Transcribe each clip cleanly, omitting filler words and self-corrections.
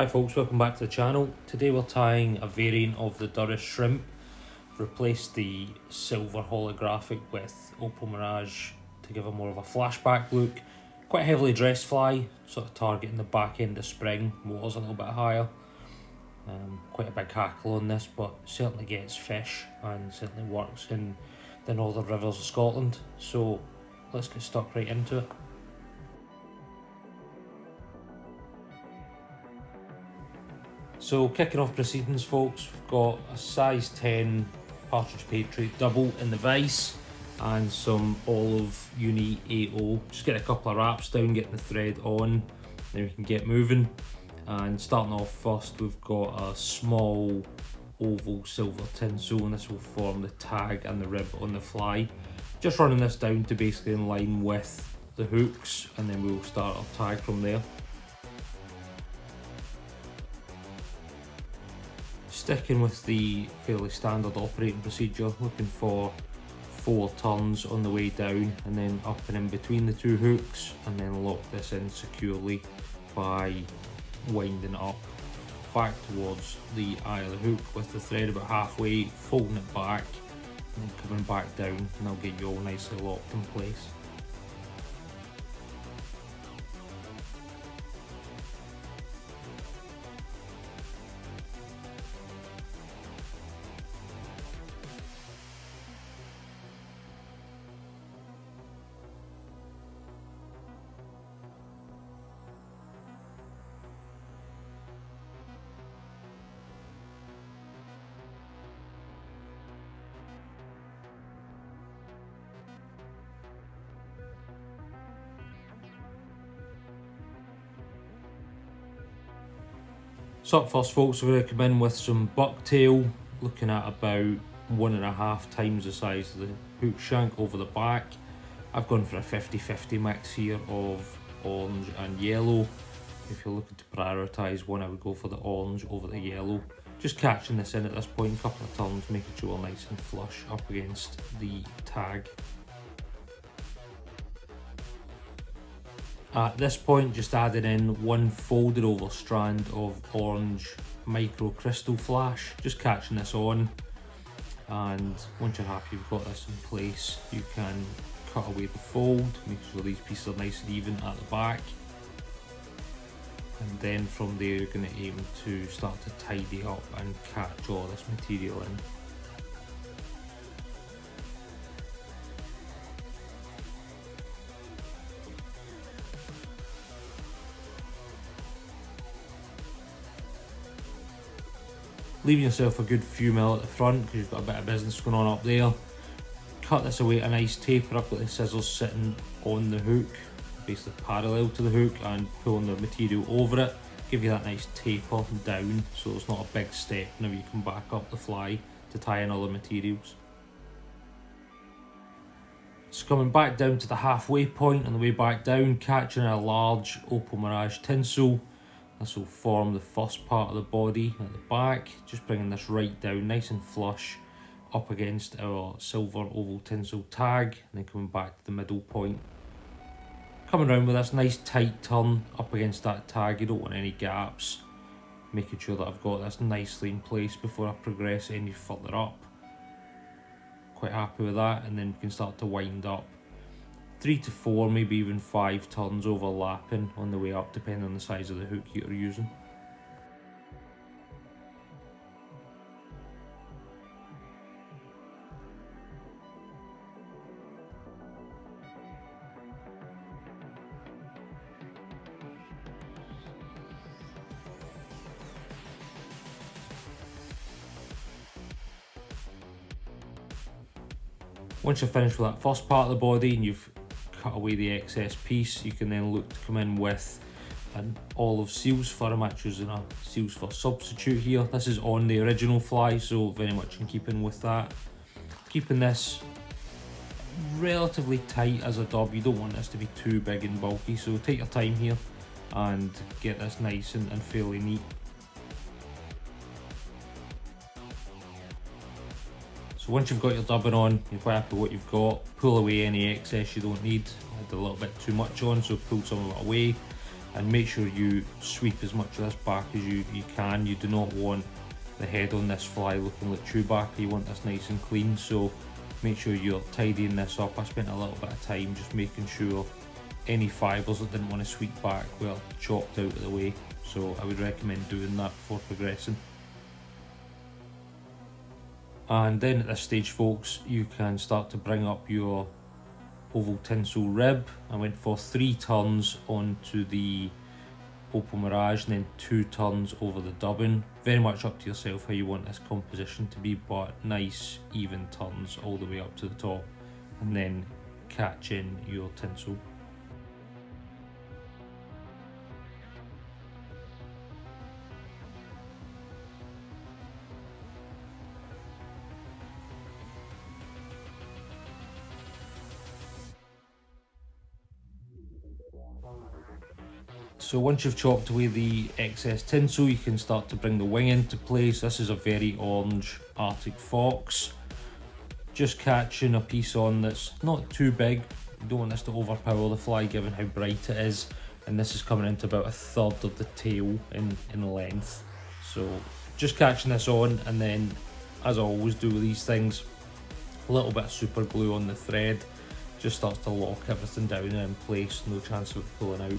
Hi folks, welcome back to the channel. Today we're tying a variant of the Durris shrimp. Replaced the silver holographic with Opal mirage to give a more of a flashback look. Quite a heavily dressed fly, sort of targeting the back end of spring, water's a little bit higher. Quite a big hackle on this, but certainly gets fish and certainly works in the northern rivers of Scotland. So let's get stuck right into it. So kicking off proceedings folks, we've got a size 10 partridge patriot double in the vise and some olive uni 8/0. Just get a couple of wraps down, getting the thread on, then we can get moving. And starting off first, we've got a small oval silver tinsel, and this will form the tag and the rib on the fly. Just running this down to basically in line with the hooks, and then we'll start our tag from there. Sticking with the fairly standard operating procedure, looking for 4 turns on the way down and then up and in between the 2 hooks, and then lock this in securely by winding up back towards the eye of the hook with the thread about halfway, folding it back and then coming back down, and that'll get you all nicely locked in place. So up first folks, we're going to come in with some bucktail, looking at about 1.5 times the size of the hook shank over the back. I've gone for a 50-50 mix here of orange and yellow. If you're looking to prioritise one, I would go for the orange over the yellow. Just catching this in at this point, a couple of turns, making sure we're nice and flush up against the tag. At this point, just adding in 1 folded over strand of orange micro crystal flash, just catching this on, and once you're happy you've got this in place, you can cut away the fold, make sure these pieces are nice and even at the back, and then from there you're going to aim to start to tidy up and catch all this material in. Leaving yourself a good few mil at the front because you've got a bit of business going on up there. Cut this away at a nice taper. I've got the scissors sitting on the hook, basically parallel to the hook, and pulling the material over it. Give you that nice taper down so it's not a big step whenever you come back up the fly to tie in all the materials. So coming back down to the halfway point on the way back down, catching a large Opal mirage tinsel. This will form the first part of the body at the back, just bringing this right down nice and flush up against our silver oval tinsel tag, and then coming back to the middle point. Coming around with this nice tight turn up against that tag, you don't want any gaps, making sure that I've got this nicely in place before I progress any further up. Quite happy with that, and then we can start to wind up. 3 to 4, maybe even 5 turns overlapping on the way up, depending on the size of the hook you're using. Once you're finished with that first part of the body and you've cut away the excess piece, you can then look to come in with an olive seals fur. I'm actually using a seals fur substitute here. This is on the original fly, so very much in keeping with that. Keeping this relatively tight as a dub, you don't want this to be too big and bulky, so take your time here and get this nice and fairly neat. So once you've got your dubbing on, you're quite happy with what you've got, pull away any excess you don't need. I had a little bit too much on, so pull some of it away. and make sure you sweep as much of this back as you can. You do not want the head on this fly looking like Chewbacca, you want this nice and clean, so make sure you're tidying this up. I spent a little bit of time just making sure any fibres that didn't want to sweep back were chopped out of the way, so I would recommend doing that before progressing. And then at this stage, folks, you can start to bring up your oval tinsel rib. I went for 3 turns onto the Opal Mirage and then 2 turns over the dubbing. Very much up to yourself how you want this composition to be, but nice even turns all the way up to the top, and then catch in your tinsel. So once you've chopped away the excess tinsel, you can start to bring the wing into place. This is a very orange Arctic fox. Just catching a piece on that's not too big. You don't want this to overpower the fly given how bright it is. And this is coming into about 1/3 of the tail in length. So just catching this on, and then, as I always do with these things, a little bit of super glue on the thread. Just starts to lock everything down and in place, no chance of it pulling out.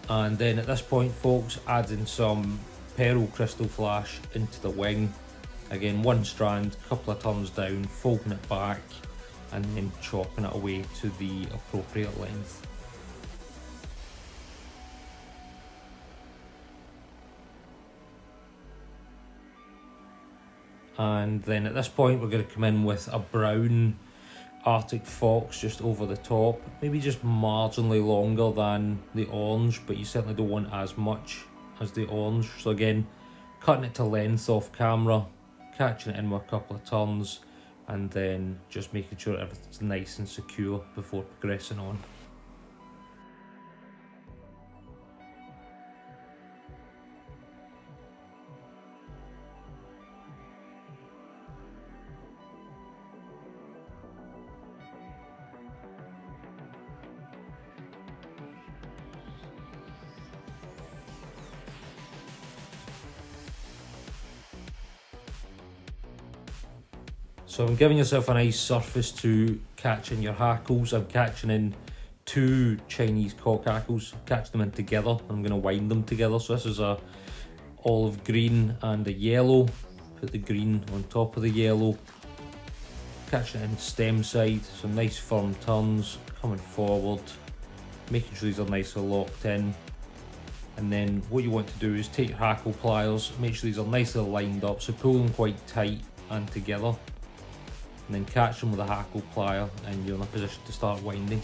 And then at this point, folks, adding some pearl crystal flash into the wing. Again, 1 strand, couple of turns down, folding it back, and then chopping it away to the appropriate length. And then at this point, we're going to come in with a brown Arctic fox just over the top, maybe just marginally longer than the orange, but you certainly don't want as much as the orange. So again, cutting it to length off camera, catching it in with a couple of turns, and then just making sure everything's nice and secure before progressing on. So I'm giving yourself a nice surface to catch in your hackles. I'm catching in 2 Chinese cock hackles, catch them in together. I'm going to wind them together. So this is a olive green and a yellow. Put the green on top of the yellow. Catching it in stem side, some nice firm turns, coming forward, making sure these are nicely locked in. And then what you want to do is take your hackle pliers, make sure these are nicely lined up, so pull them quite tight and together. And then catch them with a hackle plier, and you're in a position to start winding.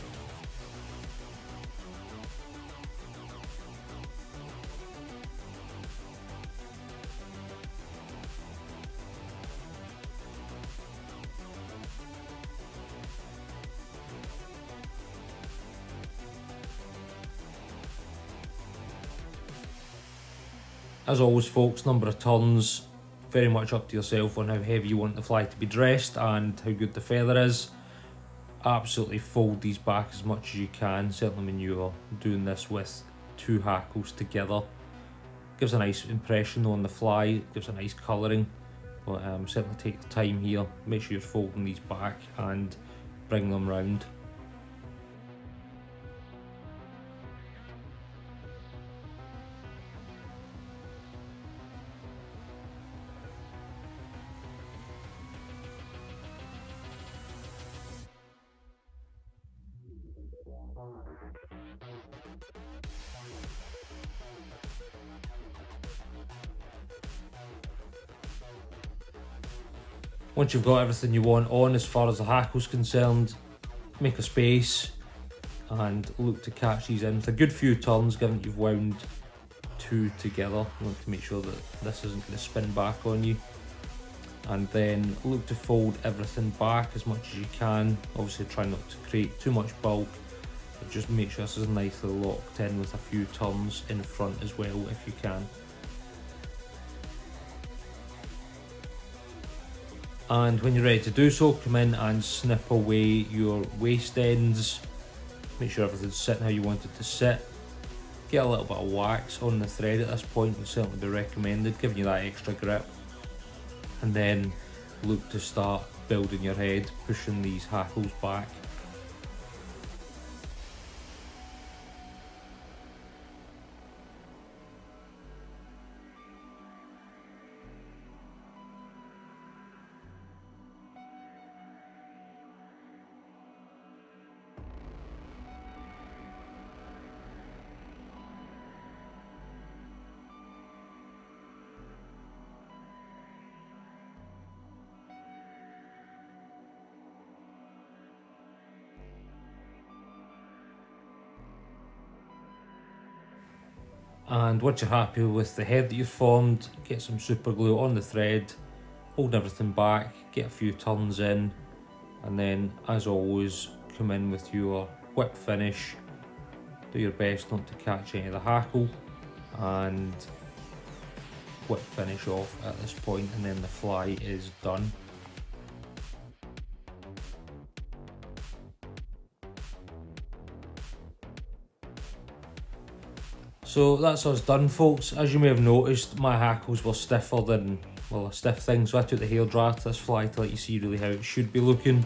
As always, folks, number of turns, very much up to yourself on how heavy you want the fly to be dressed and how good the feather is. Absolutely fold these back as much as you can, certainly when you're doing this with 2 hackles together. Gives a nice impression on the fly, gives a nice colouring, but certainly take the time here, make sure you're folding these back and bring them round. Once you've got everything you want on as far as the hackle's concerned, make a space and look to catch these in with a good few turns, given that you've wound 2 together. You want to make sure that this isn't going to spin back on you. And then look to fold everything back as much as you can. Obviously try not to create too much bulk But just make sure this is nicely locked in with a few turns in front as well if you can. And when you're ready to do so, come in and snip away your waste ends. Make sure everything's sitting how you want it to sit. Get a little bit of wax on the thread at this point would certainly be recommended, giving you that extra grip. And then look to start building your head, pushing these hackles back. And once you're happy with the head that you've formed, get some super glue on the thread, hold everything back, get a few turns in, and then as always come in with your whip finish. Do your best not to catch any of the hackle, and whip finish off at this point, and then the fly is done. So that's us done, folks. As you may have noticed, my hackles were stiffer than, well, a stiff thing, so I took the hairdryer to this fly to let you see really how it should be looking.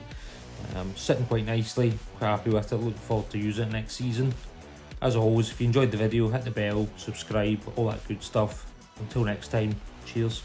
Sitting quite nicely, quite happy with it, looking forward to use it next season. As always, if you enjoyed the video, hit the bell, subscribe, all that good stuff. Until next time, cheers.